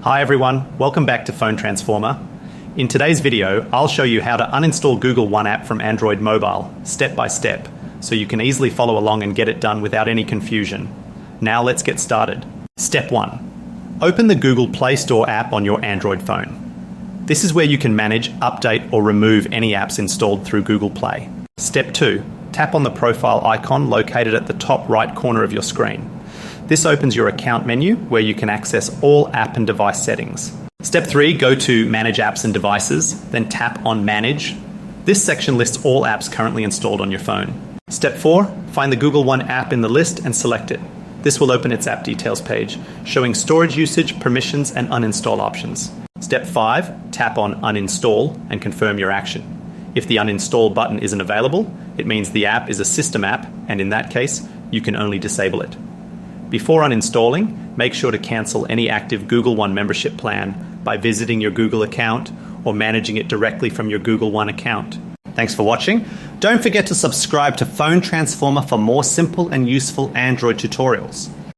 Hi everyone, welcome back to Phone Transformer. In today's video, I'll show you how to uninstall Google One app from Android Mobile, step by step, so you can easily follow along and get it done without any confusion. Now let's get started. Step 1. Open the Google Play Store app on your Android phone. This is where you can manage, update, or remove any apps installed through Google Play. Step 2. Tap on the profile icon located at the top right corner of your screen. This opens your account menu where you can access all app and device settings. Step 3, go to Manage Apps and Devices, then tap on Manage. This section lists all apps currently installed on your phone. Step 4, find the Google One app in the list and select it. This will open its app details page, showing storage usage, permissions, and uninstall options. Step 5, tap on Uninstall and confirm your action. If the Uninstall button isn't available, it means the app is a system app, and in that case, you can only disable it. Before uninstalling, make sure to cancel any active Google One membership plan by visiting your Google account or managing it directly from your Google One account. Thanks for watching. Don't forget to subscribe to Phone Transformer for more simple and useful Android tutorials.